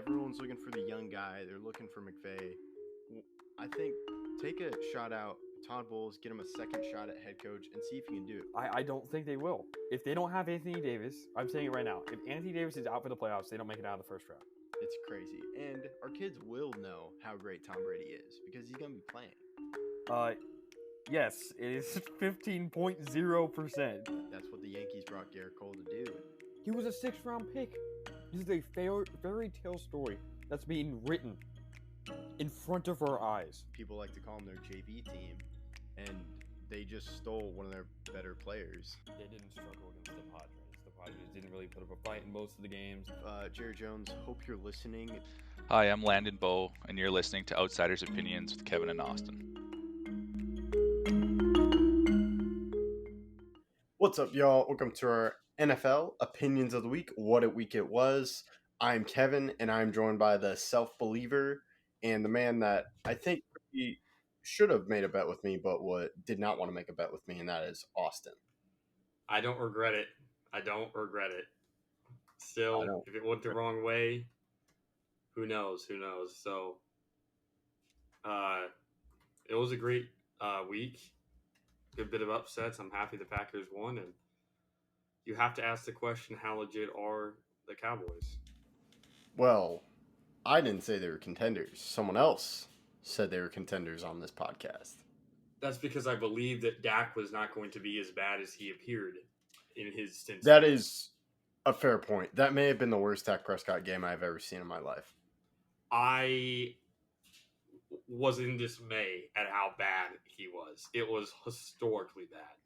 everyone's looking for the young guy. They're looking for McVay. I think take a shot out. Todd Bowles, get him a second shot at head coach and see if he can do it. I don't think they will. If they don't have Anthony Davis, I'm saying it right now. If Anthony Davis is out for the playoffs, they don't make it out of the first round. It's crazy. And our kids will know how great Tom Brady is because he's going to be playing. Yes, it is 15.0%. That's what the Yankees brought Garrett Cole to do. He was a 6th-round pick. This is a fairy tale story that's being written in front of our eyes. People like to call them their JV team, and they just stole one of their better players. They didn't struggle against the Padres. The Padres didn't really put up a fight in most of the games. Jerry Jones, hope you're listening. Hi, I'm Landon Bowe, and you're listening to Outsiders Opinions with Kevin and Austin. What's up, y'all? Welcome to our NFL Opinions of the Week. What a week it was. I'm Kevin, and I'm joined by the self-believer and the man that I think he should have made a bet with me, but did not want to make a bet with me, and that is Austin. I don't regret it. Still, if it went the wrong way, who knows? So, it was a great week. Good bit of upsets. I'm happy the Packers won, and you have to ask the question, how legit are the Cowboys? Well, I didn't say they were contenders. Someone else said they were contenders on this podcast. That's because I believe that Dak was not going to be as bad as he appeared in his stint. That is a fair point. That may have been the worst Dak Prescott game I've ever seen in my life. I was in dismay at how bad he was. It was historically bad.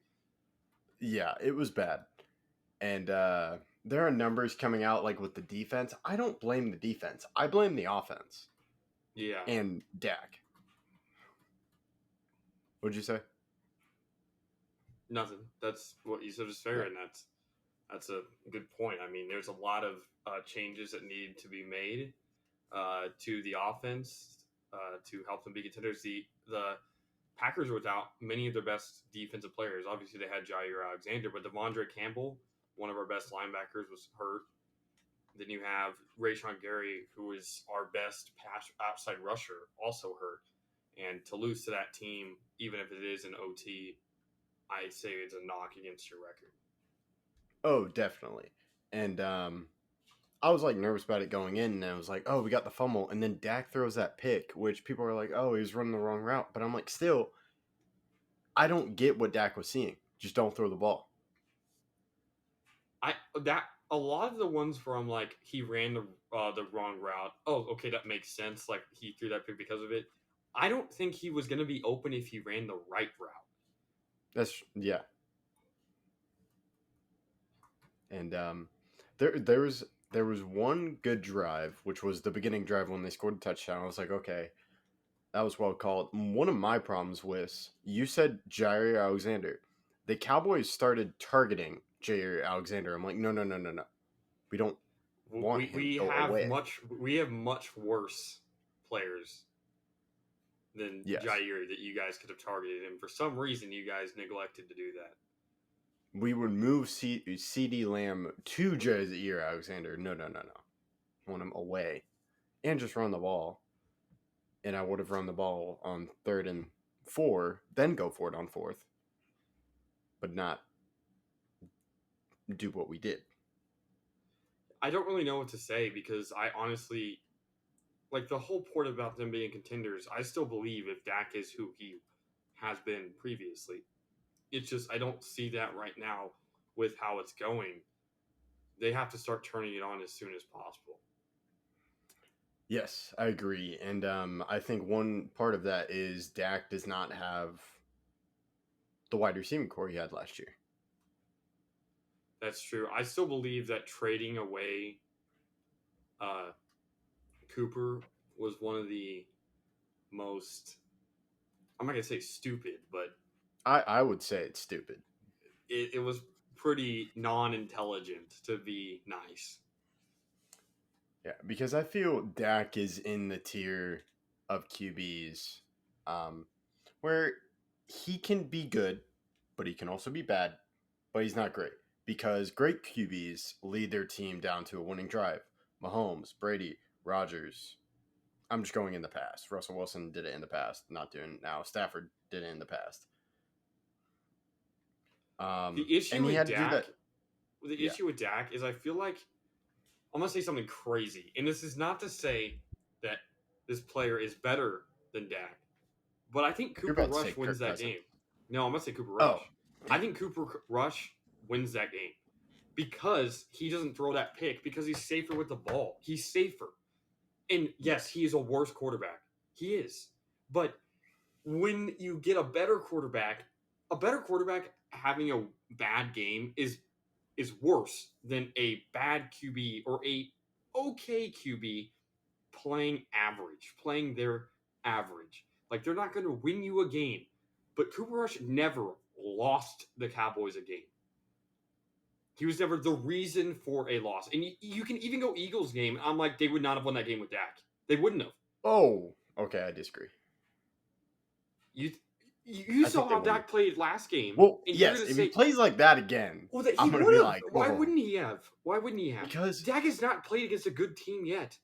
Yeah, it was bad. And there are numbers coming out like with the defense. I don't blame the defense. I blame the offense. Yeah. And Dak. What'd you say? Nothing. That's what you said is fair, and that's a good point. I mean, there's a lot of changes that need to be made to the offense to help them be contenders. The Packers were without many of their best defensive players. Obviously, they had Jair Alexander, but Devondre Campbell, one of our best linebackers, was hurt. Then you have Rashawn Gary, who is our best outside rusher, also hurt. And to lose to that team, even if it is an OT, I say it's a knock against your record. Oh, definitely. And I was like nervous about it going in, and I was like, oh, we got the fumble. And then Dak throws that pick, which people are like, oh, he was running the wrong route. But I'm like, still, I don't get what Dak was seeing. Just don't throw the ball. A lot of the ones where I'm like, he ran the wrong route. Oh, okay, that makes sense. Like, he threw that pick because of it. I don't think he was going to be open if he ran the right route. Yeah. And there was one good drive, which was the beginning drive when they scored a touchdown. I was like, okay, that was well called. One of my problems was, you said Jair Alexander. The Cowboys started targeting Jair Alexander. I'm like, no. We don't want him to go away. We have much worse players than Jair that you guys could have targeted, and for some reason you guys neglected to do that. We would move CeeDee Lamb to Jair Alexander. No. I want him away. And just run the ball. And I would have run the ball on 3rd and 4, then go for it on 4th. But not do what we did. I don't really know what to say because I honestly, like, the whole point about them being contenders, I still believe if Dak is who he has been previously. It's just I don't see that right now with how it's going. They have to start turning it on as soon as possible. Yes, I agree. And I think one part of that is Dak does not have the wide receiving core he had last year. That's true. I still believe that trading away Cooper was one of the most, I'm not going to say stupid, but I would say it's stupid. It was pretty non-intelligent, to be nice. Yeah, because I feel Dak is in the tier of QBs where he can be good, but he can also be bad, but he's not great. Because great QBs lead their team down to a winning drive. Mahomes, Brady, Rodgers. I'm just going in the past. Russell Wilson did it in the past, not doing it now. Stafford did it in the past. The issue and he with had to do Dak, that. the Yeah. issue with Dak is I feel like I'm gonna say something crazy, and this is not to say that this player is better than Dak, but I think You're Cooper about to say Rush wins Kirk that Cousins. game. No, I'm gonna say Cooper Oh, Rush. I think Cooper Rush wins that game because he doesn't throw that pick because he's safer with the ball. He's safer, and yes, he is a worse quarterback. He is, but when you get a better quarterback having a bad game is worse than a bad QB or a okay QB playing their average. Like they're not going to win you a game, but Cooper Rush never lost the Cowboys a game. He was never the reason for a loss. And you can even go Eagles game. I'm like, they would not have won that game with Dak. They wouldn't have. Oh, okay, I disagree. You I saw think they how would've. Dak played last game. Well, and you're yes, gonna if say, he plays like that again, well, that he I'm gonna would be have. like, Why whoa. wouldn't he have? Why wouldn't he have? Because Dak has not played against a good team yet.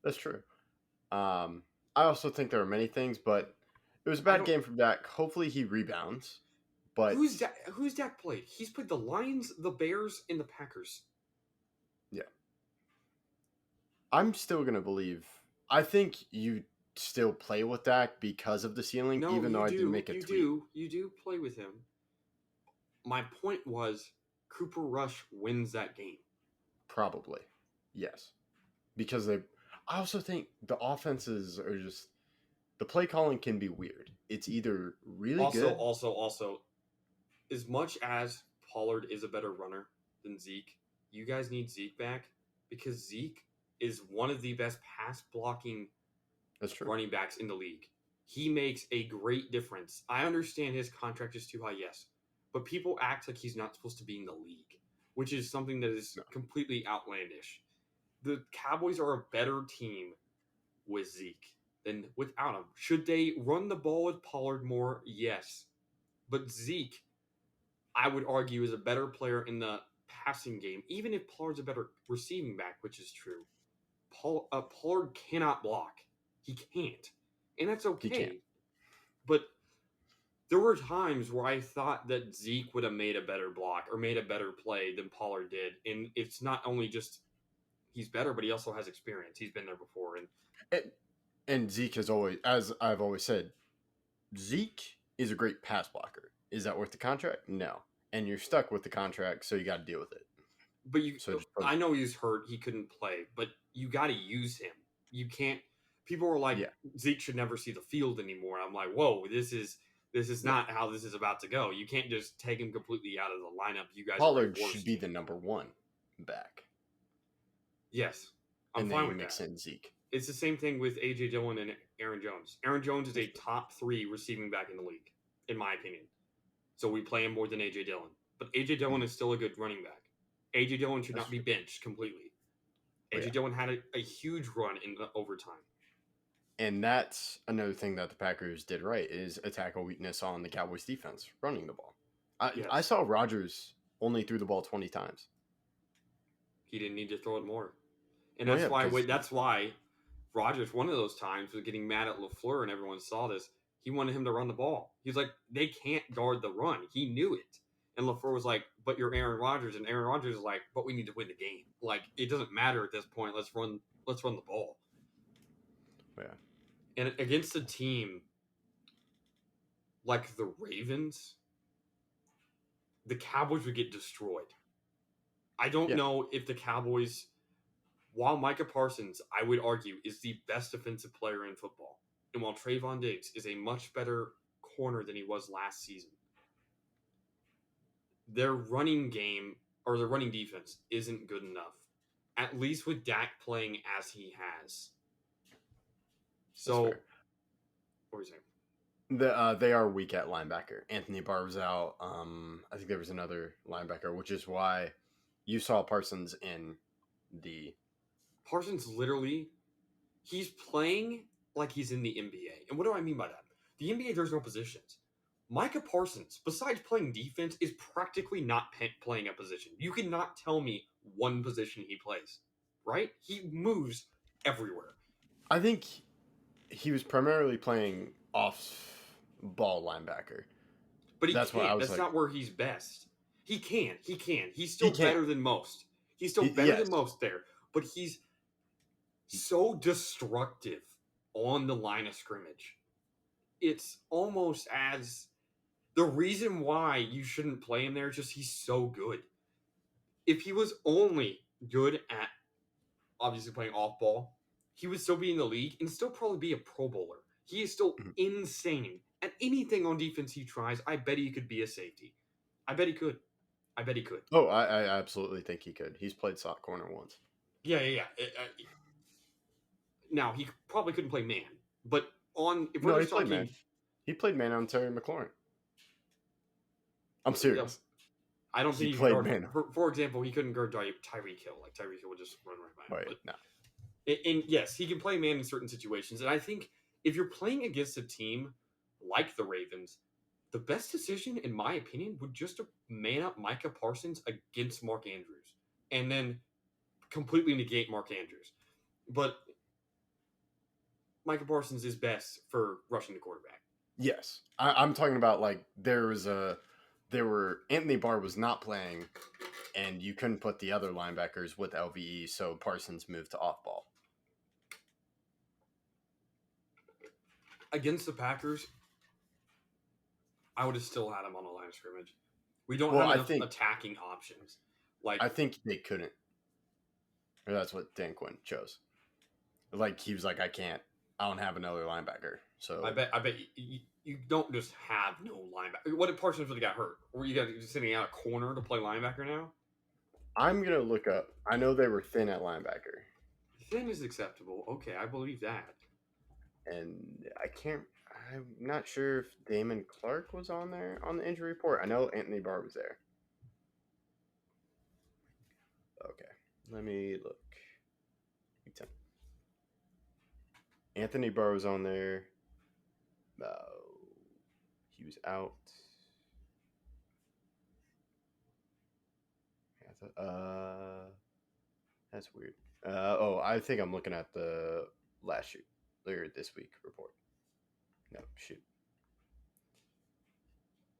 that's true. I also think there are many things, but it was a bad game from Dak. Hopefully he rebounds. But Who's Dak played? He's played the Lions, the Bears, and the Packers. yeah, I'm still gonna believe. I think you still play with Dak because of the ceiling, No, even though I did make a you tweet. you do play with him. My point was Cooper Rush wins that game. Probably, yes, because they. I also think the offenses are just the play calling can be weird. It's either really good. Also, as much as Pollard is a better runner than Zeke, you guys need Zeke back because Zeke is one of the best pass blocking That's true. running backs in the league. He makes a great difference. I understand his contract is too high, yes, but people act like he's not supposed to be in the league, which is something that is completely outlandish. The Cowboys are a better team with Zeke than without him. Should they run the ball with Pollard more? Yes. But Zeke, I would argue, is a better player in the passing game, even if Pollard's a better receiving back, which is true. Pollard cannot block. He can't. And that's okay. He can't. But there were times where I thought that Zeke would have made a better block or made a better play than Pollard did. And it's not only just he's better, but he also has experience. He's been there before. And Zeke has always, as I've always said, Zeke is a great pass blocker. Is that worth the contract? No. And you're stuck with the contract, so you got to deal with it. But I know he's hurt. He couldn't play, but you got to use him. You can't. People were like, Zeke should never see the field anymore. I'm like, whoa, this is not how this is about to go. You can't just take him completely out of the lineup. You guys, Pollard should be the number one back. Yes, I'm and fine then with mix that. in Zeke. It's the same thing with A.J. Dillon and Aaron Jones. Aaron Jones is a top 3 receiving back in the league, in my opinion. So we play him more than A.J. Dillon. But A.J. Dillon is still a good running back. A.J. Dillon should not be benched completely. A.J. Dillon had a huge run in the overtime. And that's another thing that the Packers did right, is attack a weakness on the Cowboys defense, running the ball. I saw Rodgers only threw the ball 20 times. He didn't need to throw it more. And that's why Rodgers, one of those times, was getting mad at LaFleur, and everyone saw this. He wanted him to run the ball. He was like, they can't guard the run. He knew it. And LaFleur was like, but you're Aaron Rodgers. And Aaron Rodgers is like, but we need to win the game. Like, it doesn't matter at this point. Let's run the ball. Yeah. And against a team like the Ravens, the Cowboys would get destroyed. I don't know if the Cowboys, while Micah Parsons, I would argue, is the best defensive player in football, and while Trayvon Diggs is a much better corner than he was last season, their running game or their running defense isn't good enough, at least with Dak playing as he has. So, what were you saying? They are weak at linebacker. Anthony Barr was out. I think there was another linebacker, which is why you saw Parsons in the... Parsons literally, he's playing like he's in the NBA. And what do I mean by that? The NBA, there's no positions. Micah Parsons, besides playing defense, is practically not playing a position. You cannot tell me one position he plays, right? He moves everywhere. I think he was primarily playing off-ball linebacker. But he That's what I can't. was That's like. not where he's best. He can. He can. He's He still can. better than most. He's still better Yes. than most there. But he's so destructive on the line of scrimmage. It's almost as the reason why you shouldn't play him there is just he's so good. If he was only good at obviously playing off ball, he would still be in the league and still probably be a Pro Bowler. He is still Mhm. insane. At anything on defense he tries, I bet he could be a safety. I bet he could. I bet he could. Oh, I absolutely think he could. He's played slot corner once. Yeah. Now he probably couldn't play man, but if we're No, he just played talking, man. He played man on Terry McLaurin. I'm serious. I don't He think he played could guard. man. For example, he couldn't guard Tyreek Hill. Like Tyreek Hill would just run right by him. Wait, no. And yes, he can play man in certain situations. And I think if you're playing against a team like the Ravens, the best decision, in my opinion, would just to man up Micah Parsons against Mark Andrews, and then completely negate Mark Andrews. But Micah Parsons is best for rushing the quarterback. Yes, I'm talking about like there were Anthony Barr was not playing, and you couldn't put the other linebackers with LVE, so Parsons moved to off ball. Against the Packers, I would have still had him on the line of scrimmage. We don't Well, have I enough think- attacking options. Like I think they couldn't. Or that's what Dan Quinn chose. Like he was like, I don't have another linebacker. So I bet you don't just have no linebacker. What if Parsons really got hurt? Were you guys just sitting out a corner to play linebacker now? I'm gonna look up. I know they were thin at linebacker, Thin is acceptable. Okay, I believe that. and I'm not sure if Damon Clark was on there on the injury report. I know Anthony Barr was there. Okay, let me look. Week 10. Anthony Barr was on there. He was out. That's weird. I think I'm looking at the last shoot or this week report. No, shoot.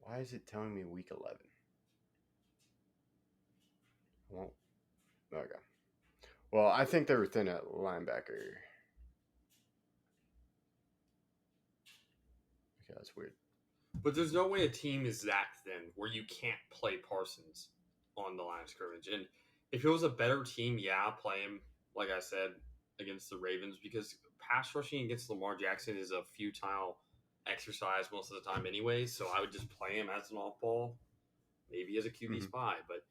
Why is it telling me week 11? Well, okay. Well, I think they were thin at linebacker. Okay, that's weird. But there's no way a team is that thin where you can't play Parsons on the line of scrimmage. And if it was a better team, yeah, play him, like I said, against the Ravens, because pass rushing against Lamar Jackson is a futile exercise most of the time anyway. So I would just play him as an off ball, maybe as a QB Mhm. spy. But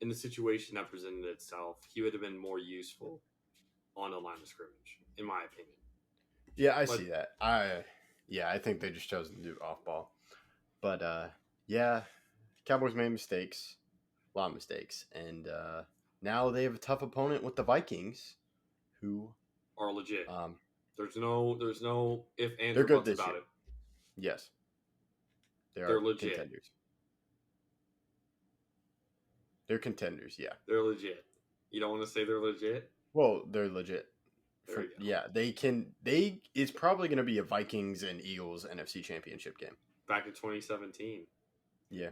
in the situation that presented itself, he would have been more useful on the line of scrimmage, in my opinion. Yeah, I But- see that. I think they just chose to do off ball. But yeah, Cowboys made mistakes, a lot of mistakes, and now they have a tough opponent with the Vikings, who Are legit. um There's no if and They're or good buts this about year. it. yes, They're legit. contenders. They're contenders, yeah. They're legit. You don't want to say they're legit? Well, they're legit. There you go. Yeah, it's probably going to be a Vikings and Eagles NFC Championship game. Back in 2017. Yeah.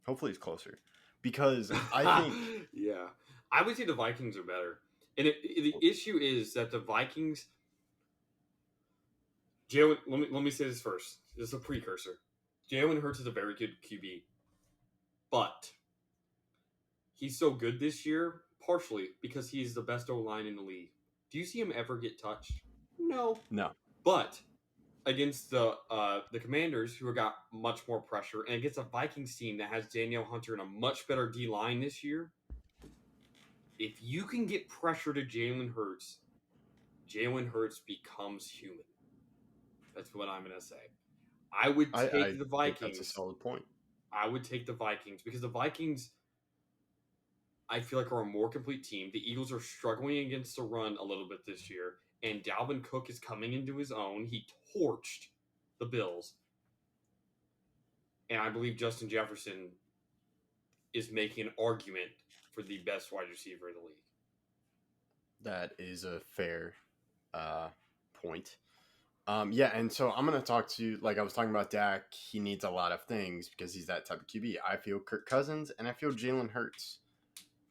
Hopefully it's closer. Because I think yeah. I would say the Vikings are better. And the issue is that the Vikings Jalen, let me say this first. This is a precursor. Jalen Hurts is a very good QB. But he's so good this year, partially because he's the best O-line in the league. Do you see him ever get touched? No. no. But against the Commanders, who got much more pressure, and against a Vikings team that has Danielle Hunter and a much better D line this year, if you can get pressure to Jalen Hurts becomes human. That's what I'm gonna say. I would take I the think Vikings. that's a solid point. I would take the Vikings because the Vikings, I feel like, are a more complete team. The Eagles are struggling against the run a little bit this year, and Dalvin Cook is coming into his own. He torched the Bills, and I believe Justin Jefferson is making an argument for the best wide receiver in the league. That is a fair point. Yeah, and so I'm gonna talk to like I was talking about Dak. He needs a lot of things because he's that type of QB. I feel Kirk Cousins and I feel Jalen Hurts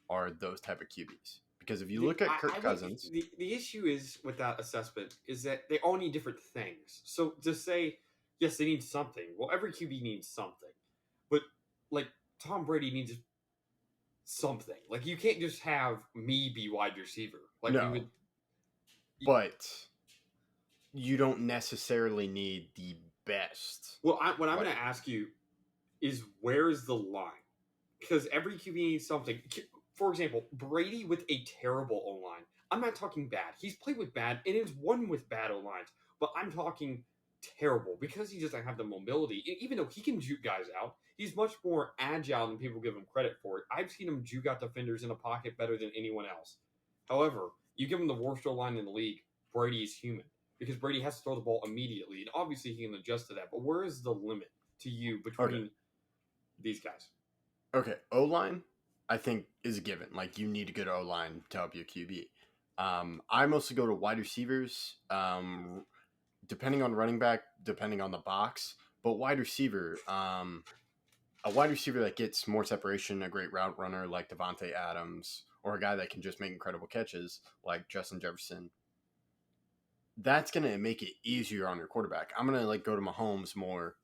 are those type of QBs. Because if you look at Kirk Cousins, the issue is with that assessment is that they all need different things. So to say yes, they need something. Well, every QB needs something, but like Tom Brady needs something. Like you can't just have me be wide receiver. Like No. you would. but you don't necessarily need the best. Well, what I'm Right. going to ask you is where is the line? Because every QB needs something. For example, Brady with a terrible O line. I'm not talking bad. He's played with bad and has won with bad O lines. But I'm talking terrible because he doesn't have the mobility. Even though he can juke guys out, he's much more agile than people give him credit for. I've seen him juke out defenders in a pocket better than anyone else. However, you give him the worst O line in the league, Brady is human because Brady has to throw the ball immediately, and obviously he can adjust to that. But where is the limit to you between these guys? Okay, O line, I think is a given. Like you need a good O line to help your QB. I mostly go to wide receivers, depending on running back, depending on the box. But wide receiver, a wide receiver that gets more separation, a great route runner like Devontae Adams, or a guy that can just make incredible catches like Justin Jefferson. That's gonna make it easier on your quarterback. I'm gonna like go to Mahomes more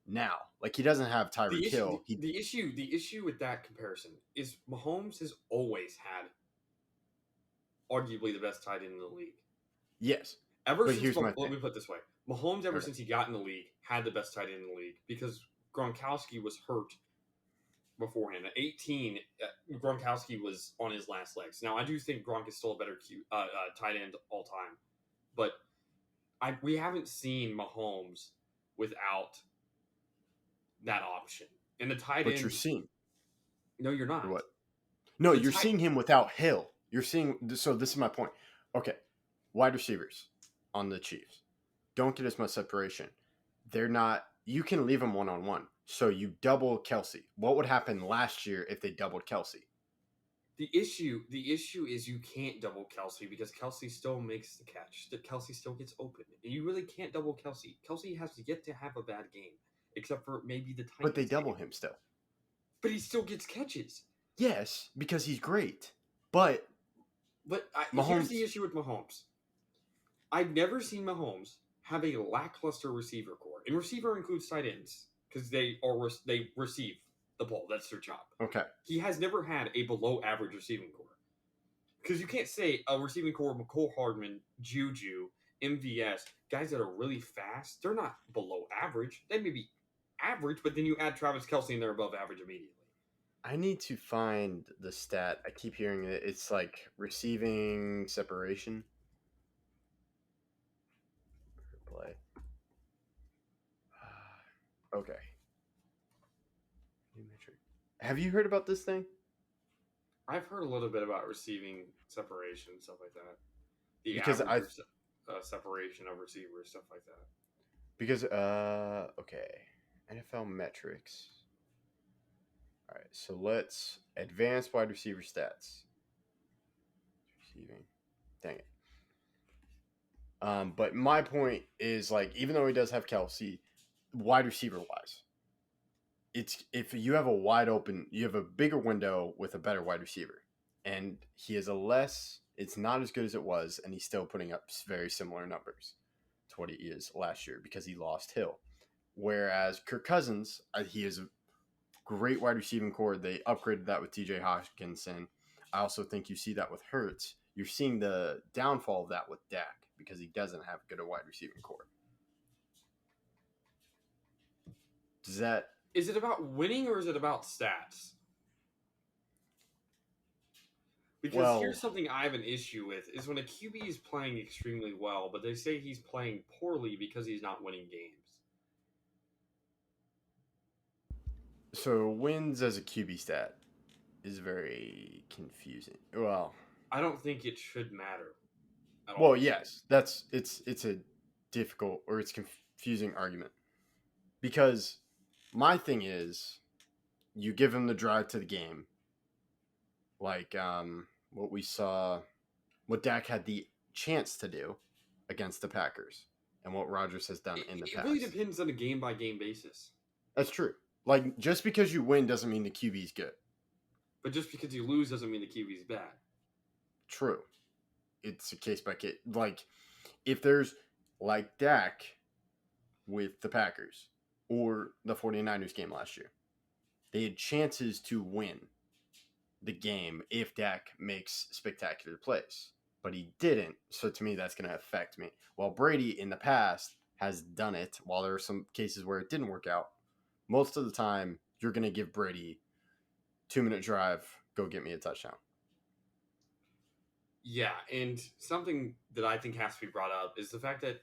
now. Like he doesn't have Tyreek Hill. The issue with that comparison is Mahomes has always had arguably the best tight end in the league. Yes, Ever but since here's my let me thing. put it this way: Mahomes, ever Okay. since he got in the league, had the best tight end in the league because Gronkowski was hurt beforehand. At 18, Gronkowski was on his last legs. Now, I do think Gronk is still a better tight end all time, but we haven't seen Mahomes without that option. And the tight But end, you're seeing no, you're not. what? No, The you're tight- seeing him without Hill. You're seeing. So this is my point. Okay, wide receivers on the Chiefs don't get as much separation. They're not. You can leave them one on one. So you double Kelsey. What would happen last year if they doubled Kelsey? The issue is you can't double Kelsey because Kelsey still makes the catch. That Kelsey still gets open. You really can't double Kelsey. Kelsey has yet to have a bad game, except for maybe the Titans. But they double game. him still. But he still gets catches. Yes, because he's great. But Here's Mahomes- the issue with Mahomes. I've never seen Mahomes have a lackluster receiver core, and receiver includes tight ends because they receive the ball. That's their job. okay, He has never had a below average receiving core. Because you can't say a receiving core of McCole Hardman, Juju, MVS, guys that are really fast, they're not below average. They may be average, but then you add Travis Kelce and they're above average immediately. I need to find the stat. I keep hearing it. It's like receiving separation. Play. Okay. New metric. Have you heard about this thing? I've heard a little bit about receiving separation, stuff like that. The Because average separation of receivers, stuff like that. Because okay, NFL metrics. All right, so let's advance wide receiver stats. Receiving, dang it. But my point is like, even though he does have Kelsey, wide receiver wise, it's if you have a wide open, you have a bigger window with a better wide receiver, and he is a less. It's not as good as it was, and he's still putting up very similar numbers to what he is last year because he lost Hill. Whereas Kirk Cousins, he is a great wide receiving core. They upgraded that with TJ Hawkinson. I also think you see that with Hurts. You're seeing the downfall of that with Dak because he doesn't have a good wide receiving core. Does that? Is it about winning or is it about stats? Because here's something I have an issue with is when a QB is playing extremely well, but they say he's playing poorly because he's not winning games. So wins as a QB stat is very confusing. Well, I don't think it should matter. At all. well, yes, it's a difficult or it's confusing argument because my thing is you give him the drive to the game, like what we saw what Dak had the chance to do against the Packers and what Rodgers has done in the It past. really depends on a game by game basis. That's true. Like, just because you win doesn't mean the QB's good. But just because you lose doesn't mean the QB's bad. True. It's a case by case. Like, if there's, like Dak with the Packers or the 49ers game last year, they had chances to win the game if Dak makes spectacular plays. But he didn't. So to me, that's going to affect me. While Brady in the past has done it, while there are some cases where it didn't work out, most of the time you're going to give Brady 2-minute drive, go get me a touchdown. Yeah, and something that I think has to be brought up is the fact that,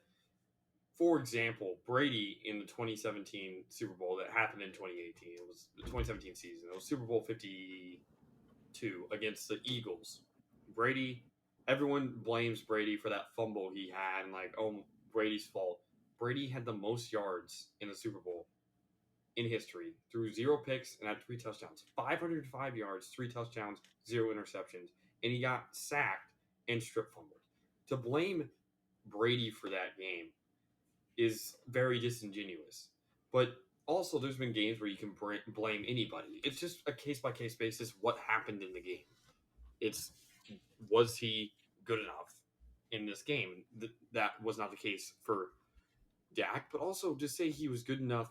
for example, Brady in the 2017 Super Bowl that happened in 2018, it was the 2017 season, it was Super Bowl 52 against the Eagles. Brady, everyone blames Brady for that fumble he had and like, oh, Brady's fault. Brady had the most yards in the Super Bowl in history, threw 0 picks and had 3 touchdowns. 505 yards, 3 touchdowns, 0 interceptions. And he got sacked and strip fumbled. To blame Brady for that game is very disingenuous. But also, there's been games where you can blame anybody. It's just a case-by-case basis what happened in the game. It's, was he good enough in this game? That was not the case for Dak, but also just say he was good enough.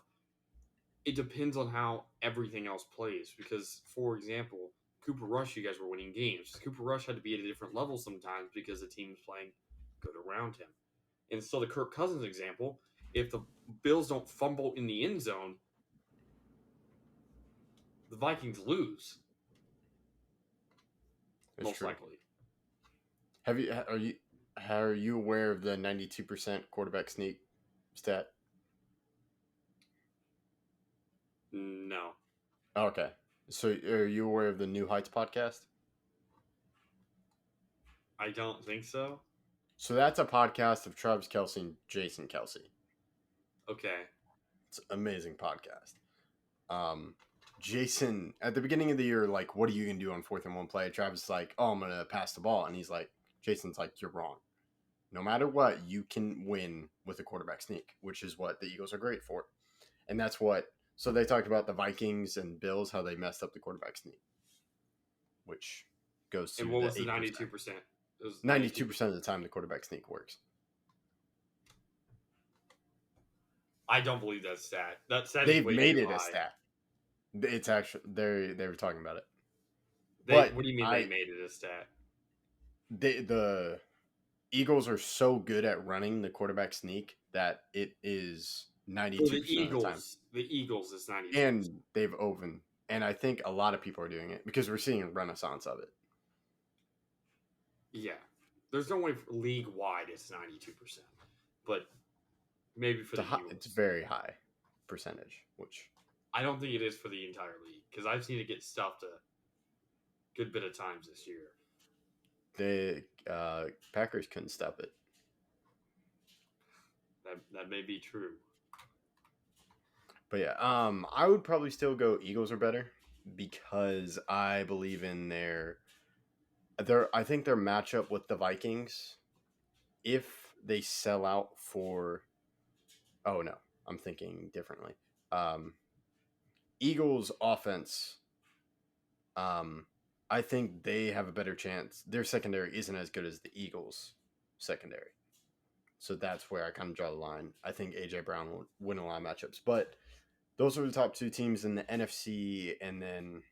It depends on how everything else plays. Because, for example, Cooper Rush, you guys were winning games. Cooper Rush had to be at a different level sometimes because the team's playing good around him. And still, the Kirk Cousins example, if the Bills don't fumble in the end zone, the Vikings lose. That's most true. likely. Are you aware of the 92% quarterback sneak stat? No. Okay. So are you aware of the New Heights podcast? I don't think so. So that's a podcast of Travis Kelce and Jason Kelce. Okay. It's an amazing podcast. Jason, at the beginning of the year, like, what are you going to do on 4th and 1 play? Travis is like, oh, I'm going to pass the ball. And he's like, Jason's like, you're wrong. No matter what, you can win with a quarterback sneak, which is what the Eagles are great for. And that's what, so they talked about the Vikings and Bills, how they messed up the quarterback sneak, which goes to And what was the 8%. 92%? It was 92% of the time the quarterback sneak works. I don't believe that stat. That stat They've is way made too it a high. stat. It's actually they were talking about it. What But do you mean I- they made it a stat? The Eagles are so good at running the quarterback sneak that it is 92% For the of the time. Eagles, the Eagles is 92%. And they've opened. And I think a lot of people are doing it because we're seeing a renaissance of it. Yeah. There's no way league wide it's 92%. But maybe for the Eagles. It's very high percentage, which I don't think it is for the entire league because I've seen it get stuffed a good bit of times this year. the Packers couldn't stop it. That may be true. But yeah, I would probably still go Eagles are better because I believe in I think their matchup with the Vikings, if they sell out for, oh no, I'm thinking differently. Eagles offense, I think they have a better chance. Their secondary isn't as good as the Eagles secondary. So that's where I kind of draw the line. I think A.J. Brown will win a lot of matchups. But those are the top 2 teams in the NFC. And then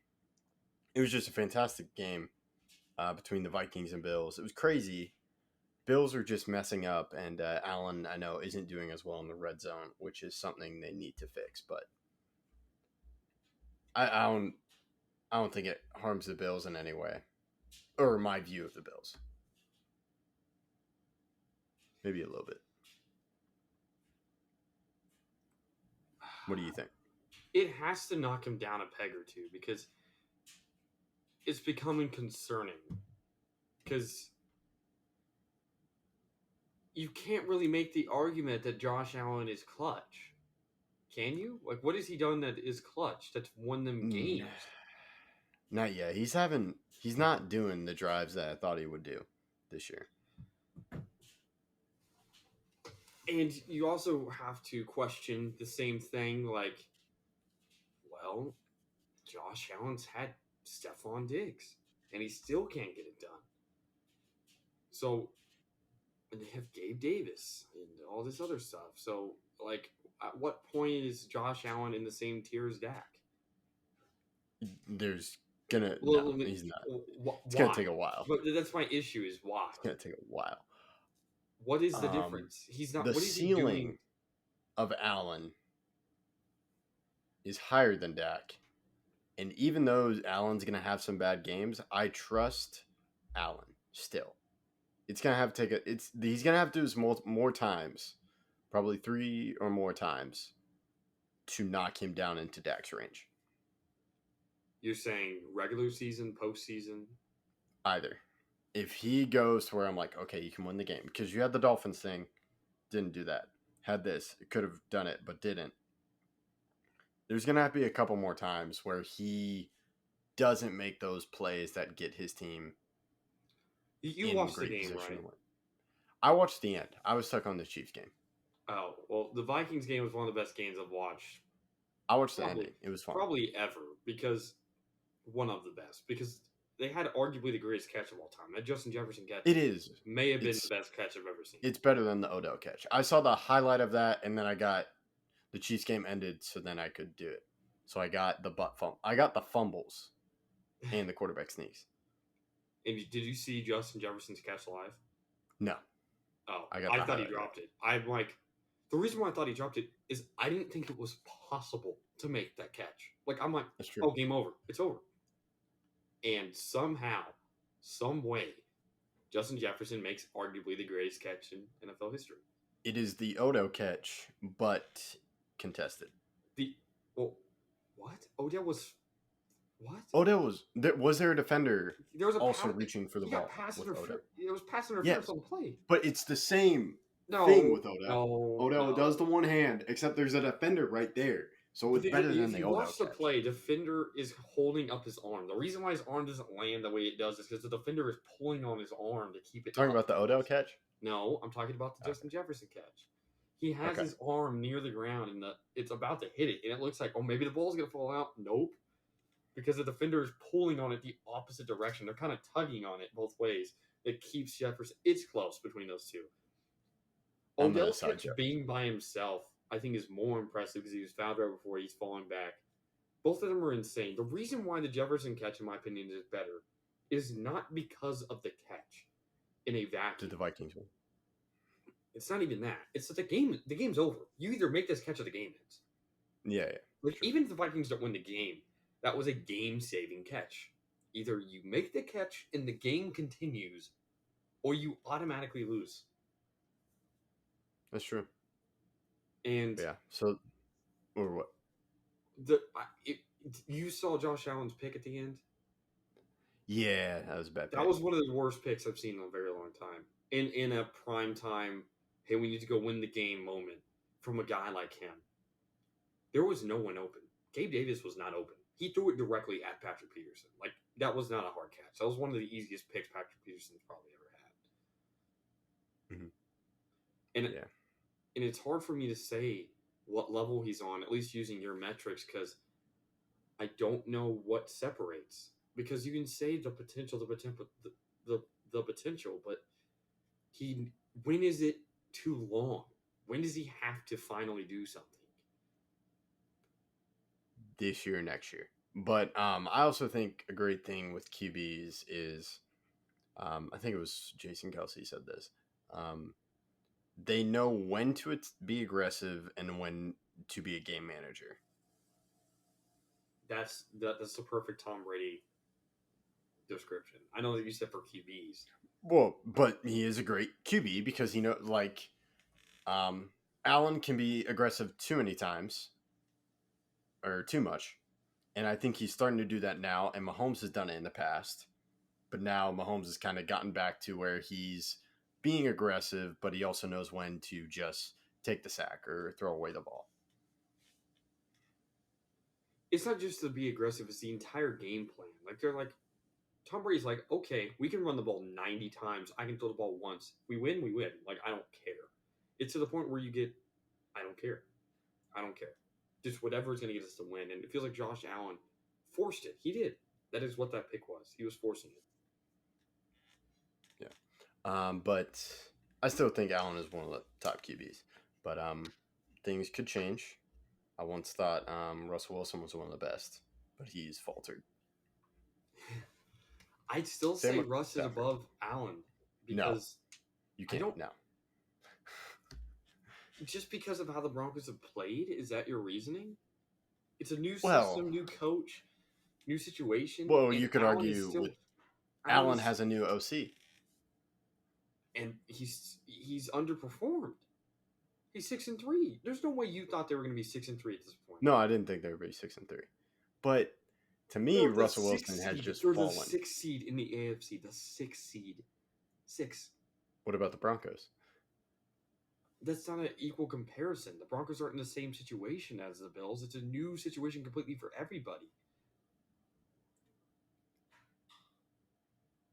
it was just a fantastic game between the Vikings and Bills. It was crazy. Bills are just messing up. And Allen, I know, isn't doing as well in the red zone, which is something they need to fix. But I don't think it harms the Bills in any way. Or my view of the Bills. Maybe a little bit. What do you think? It has to knock him down a peg or two because it's becoming concerning. Because you can't really make the argument that Josh Allen is clutch. Can you? Like, what has he done that is clutch that's won them games? Not yet. He's not doing the drives that I thought he would do. this year. And you also have to question the same thing, like, well, Josh Allen's had Stephon Diggs, and he still can't get it done. So, and they have Gabe Davis and all this other stuff. So, like, at what point is Josh Allen in the same tier as Dak? There's gonna Well, no, he's not. Why? It's gonna take a while. But that's my issue. Is why? It's gonna take a while. What is the difference? He's not. The What is he ceiling doing? of Allen is higher than Dak, and even though Allen's gonna have some bad games, I trust Allen still. It's gonna have to take a. He's gonna have to do this more times, probably 3 or more times, to knock him down into Dak's range. You're saying regular season, postseason? Either. If he goes to where I'm like, okay, you can win the game. Because you had the Dolphins thing, didn't do that. Had this, could have done it, but didn't. There's going to have to be a couple more times where he doesn't make those plays that get his team. You in watched the great game, position right? to win. I watched the end. I was stuck on the Chiefs game. Oh, well, the Vikings game was one of the best games I've watched I watched the Probably- ending. It was fun. probably ever, because one of the best, because they had arguably the greatest catch of all time. That Justin Jefferson catch It is. may have been It's- the best catch I've ever seen. It's better than the Odell catch. I saw the highlight of that, and then I got the Chiefs game ended, so then I could do it. So I got the I got the fumbles and the quarterback sneaks. And did you see Justin Jefferson's catch live? No. Oh, I I, got the thought he highlight. dropped it. I'm like, the reason why I thought he dropped it is I didn't think it was possible to make that catch. Like, I'm like, That's true. oh, game over. It's over. And somehow, some way, Justin Jefferson makes arguably the greatest catch in NFL history. It is the Odell catch, but contested. Well, what? Odell was what? Odell was there a defender There was a also pass- reaching for the he ball got pass with interference. Odell? It was pass interference Yes. on the play. But it's the same No, thing with Odell. No, Odell no. does the one hand, except there's a defender right there. So it's better than If the you Odell watch the catch. play, defender is holding up his arm. The reason why his arm doesn't land the way it does is because the defender is pulling on his arm to keep it. Talking up. about the Odell catch? No, I'm talking about the Okay. Justin Jefferson catch. He has Okay. his arm near the ground, and it's about to hit it, and it looks like, oh, maybe the ball's gonna fall out. Nope, because the defender is pulling on it the opposite direction. They're kind of tugging on it both ways. It keeps Jefferson. It's close between those two. I'm gonna Odell's side catch Jefferson. being by himself, I think, is more impressive because he was fouled right before he's falling back. Both of them are insane. The reason why the Jefferson catch, in my opinion, is better is not because of the catch in a Did vacuum. the Vikings win? It's not even that. It's that the game's over. You either make this catch or the game ends. Yeah. Like, Sure. even if the Vikings don't win the game, that was a game-saving catch. Either you make the catch and the game continues, or you automatically lose. That's true. And Yeah. So, or what? you saw Josh Allen's pick at the end. Yeah, that was a bad. That was one of the worst picks I've seen in a very long time. In a prime time, hey, we need to go win the game moment from a guy like him. There was no one open. Gabe Davis was not open. He threw it directly at Patrick Peterson. Like, that was not a hard catch. That was one of the easiest picks Patrick Peterson's probably ever had. Mhm. And Yeah. and it's hard for me to say what level he's on, at least using your metrics, because I don't know what separates. Because you can say the potential, the potential, but when is it too long? When does he have to finally do something? This year, next year. But I also think a great thing with QBs is, I think it was Jason Kelsey said this. They know when to be aggressive and when to be a game manager. That's the perfect Tom Brady description. I know that you said for QBs. Well, but he is a great QB because Allen can be aggressive too many times or too much. And I think he's starting to do that now. And Mahomes has done it in the past. But now Mahomes has kind of gotten back to where he's being aggressive, but he also knows when to just take the sack or throw away the ball. It's not just to be aggressive; it's the entire game plan. Like, they're like Tom Brady's like, okay, we can run the ball 90 times. I can throw the ball once. We win, we win. Like, I don't care. It's to the point where you get, I don't care. I don't care. Just whatever is going to get us to win. And it feels like Josh Allen forced it. He did. That is what that pick was. He was forcing it. But I still think Allen is one of the top QBs. But things could change. I once thought Russell Wilson was one of the best, but he's faltered. I'd still Same say with Russ is Stafford. above Allen because You I can't. don't- No. just because of how the Broncos have played. Is that your reasoning? It's a new Well- system, new coach, new situation. Well, and you could Allen is argue still- with Allen is- has a new OC. and he's underperformed. He's 6-3. There's no way you thought they were going to be 6-3 at this point. No, I didn't think they would be 6-3. But to me, They're the Russell sixth Wilson has seed. just They're fallen. the 6th seed in the AFC. The 6th seed. 6. What about the Broncos? That's not an equal comparison. The Broncos aren't in the same situation as the Bills. It's a new situation completely for everybody.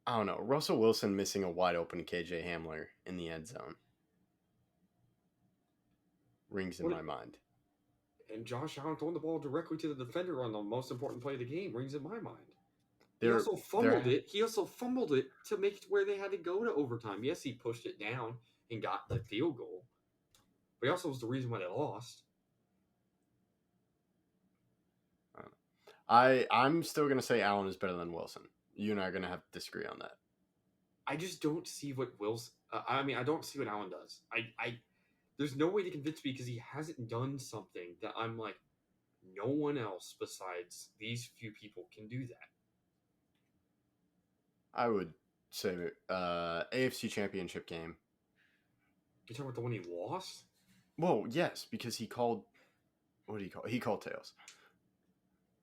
I don't know. Russell Wilson missing a wide open KJ Hamler in the end zone rings in What- my mind. And Josh Allen throwing the ball directly to the defender on the most important play of the game rings in my mind. He They're- also fumbled it. He also fumbled it to make it where they had to go to overtime. Yes, he pushed it down and got the field goal. But he also was the reason why they lost. I'm still gonna say Allen is better than Wilson. You and I are gonna have to disagree on that. I just don't see what Wilson. I don't see what Allen does. There's no way to convince me because he hasn't done something that I'm like, no one else besides these few people can do that. I would say AFC Championship game. You talking about the one he lost? Well, yes, because he called. What did he call? He called tails.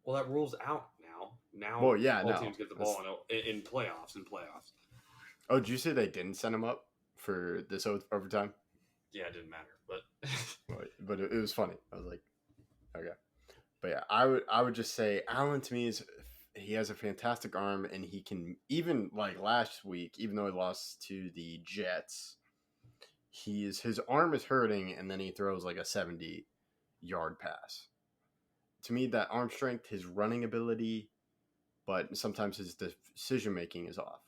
Well, that rules out now. Now, Well, yeah, all no. teams get the ball in playoffs. In playoffs, Oh, did you say they didn't send him up for this overtime? yeah, it didn't matter. But But it was funny. I was like, okay. But yeah, I would just say Allen to me he has a fantastic arm, and he can, even like last week, even though he lost to the Jets, his arm is hurting, and then he throws like a 70-yard pass. To me, that arm strength, his running ability, but sometimes his decision making is off.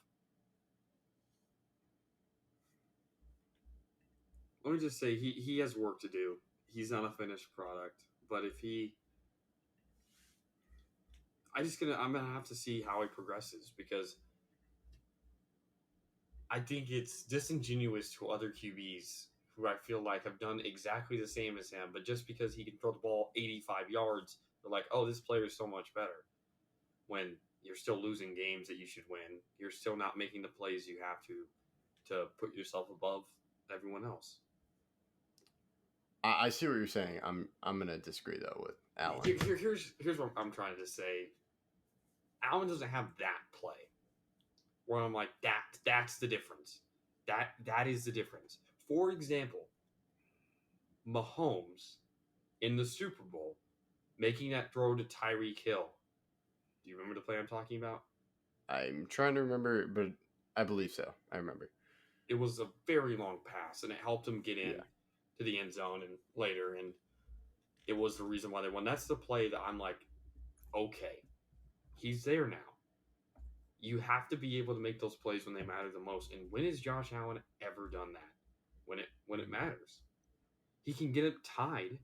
let me just say, he has work to do. He's not a finished product. But if I'm gonna have to see how he progresses because I think it's disingenuous to other QBs who I feel like have done exactly the same as him, but just because he can throw the ball 85 yards, they're like, oh, this player is so much better. When you're still losing games that you should win, you're still not making the plays you have to put yourself above everyone else. I see what you're saying. I'm gonna disagree though with Allen. Here's what I'm trying to say. Allen doesn't have that play where I'm like, that's the difference. That is the difference. For example, Mahomes in the Super Bowl making that throw to Tyreek Hill. Do you remember the play I'm talking about? I'm trying to remember, but I believe so. I remember. It was a very long pass, and it helped him get in Yeah. to the end zone and later, and it was the reason why they won. That's the play that I'm like, okay, he's there now. You have to be able to make those plays when they matter the most. And when has Josh Allen ever done that? When it matters, he can get it tied.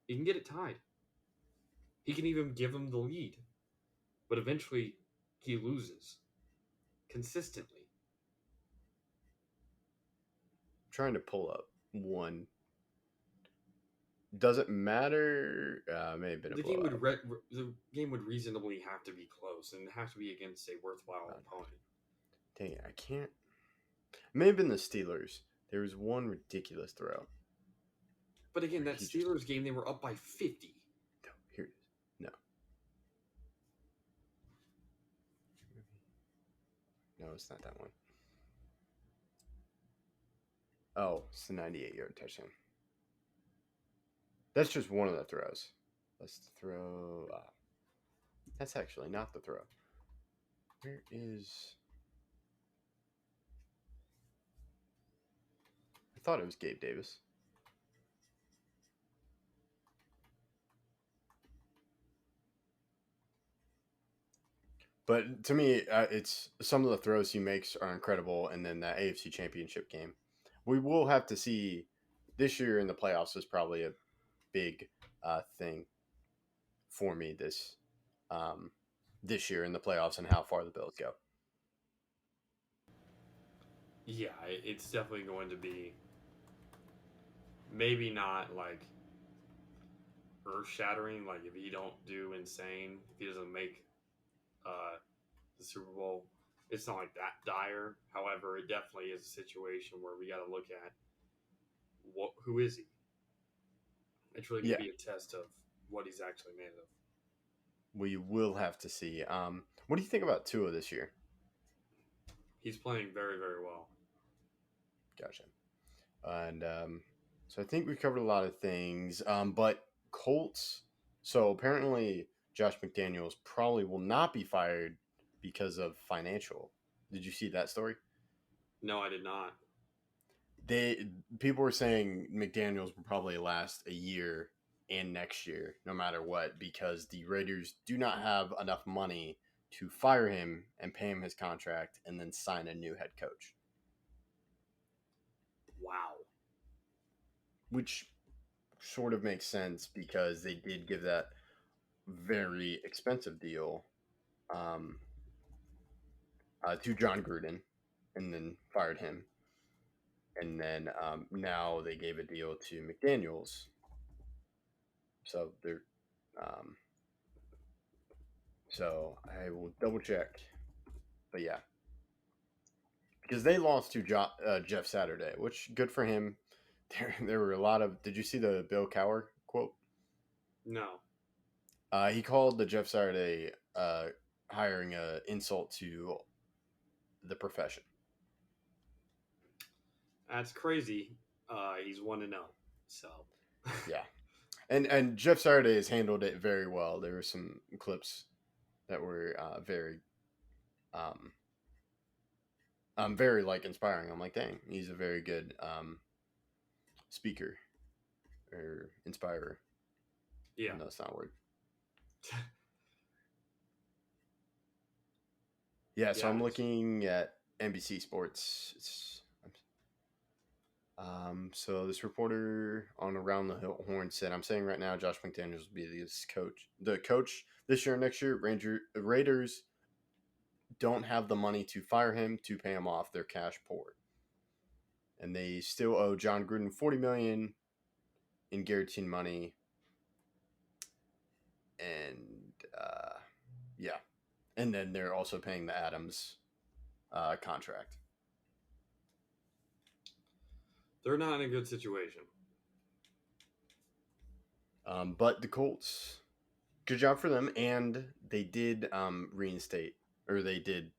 He can get it tied. He can even give him the lead, but eventually he loses consistently. I'm trying to pull up one. Does it matter? May have been a The game blowout. the game would reasonably have to be close and have to be against a worthwhile opponent. Dang it, I can't. It may have been the Steelers. There was one ridiculous throw. But again, that He just- Steelers game, they were up by 50. No, here it is. No. No, it's not that one. Oh, it's the 98-yard touchdown. That's just one of the throws. That's the throw. That's actually not the throw. Where is? I thought it was Gabe Davis. But to me, it's some of the throws he makes are incredible, and then that AFC Championship game, we will have to see. This year in the playoffs is probably a big thing for me this year in the playoffs and how far the Bills go. Yeah, it's definitely going to be maybe not like earth shattering. Like if he don't do insane, if he doesn't make the Super Bowl, it's not like that dire. However, it definitely is a situation where we got to look at who is he. It's really going Yeah, to be a test of what he's actually made of. we will have to see. What do you think about Tua this year? He's playing very, very well. Gotcha. And so I think we covered a lot of things. But Colts. So apparently, Josh McDaniels probably will not be fired because of financial. Did you see that story? No, I did not. People were saying McDaniels will probably last a year and next year, no matter what, because the Raiders do not have enough money to fire him and pay him his contract and then sign a new head coach. Wow. Which sort of makes sense because they did give that very expensive deal to John Gruden and then fired him. And then now they gave a deal to McDaniels. So they're. So I will double check. But yeah. Because they lost to Jeff Saturday, which good for him. There were a lot of. Did you see the Bill Cowher quote? No. He called the Jeff Saturday hiring a insult to the profession. That's crazy. He's 1-0. So. Yeah. And Jeff Saturday has handled it very well. There were some clips that were very like inspiring. I'm like, dang, he's a very good speaker or inspirer. Yeah. No, it's not a word. Yeah, so I'm looking at NBC Sports. So this reporter on Around the Horn said, "I'm saying right now, Josh McDaniels will be the coach this year and next year. Raiders don't have the money to fire him to pay him off. They're cash poor, and they still owe John Gruden $40 million in guaranteed money. And yeah, and then they're also paying the Adams contract. They're not in a good situation. But the Colts, good job for them, and they did reinstate, or they did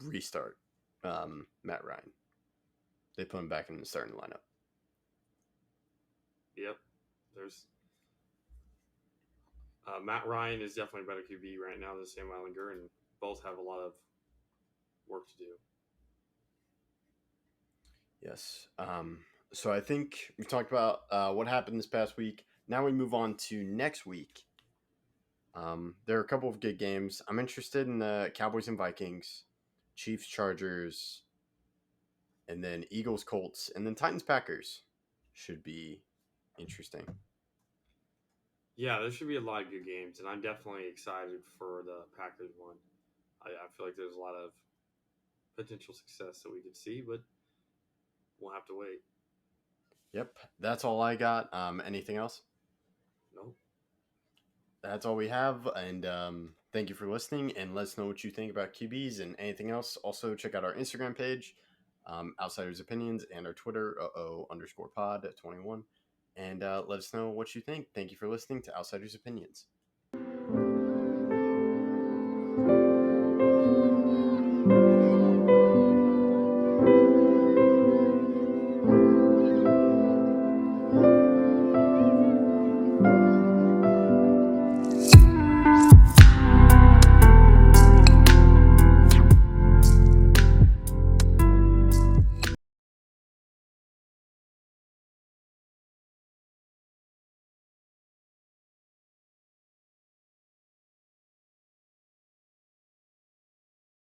restart Matt Ryan. They put him back in the starting lineup. Yep. There's Matt Ryan is definitely a better QB right now than Sam Ehlinger, and both have a lot of work to do. Yes. So I think we talked about what happened this past week. Now we move on to next week. There are a couple of good games. I'm interested in the Cowboys and Vikings, Chiefs, Chargers, and then Eagles, Colts, and then Titans, Packers should be interesting. Yeah, there should be a lot of good games, and I'm definitely excited for the Packers one. I feel like there's a lot of potential success that we could see, but we'll have to wait. Yep, that's all I got. Anything else? Nope. That's all we have, and thank you for listening, and let us know what you think about QBs and anything else. Also, check out our Instagram page, Outsiders Opinions, and our Twitter, _pod at 21, and let us know what you think. Thank you for listening to Outsiders Opinions.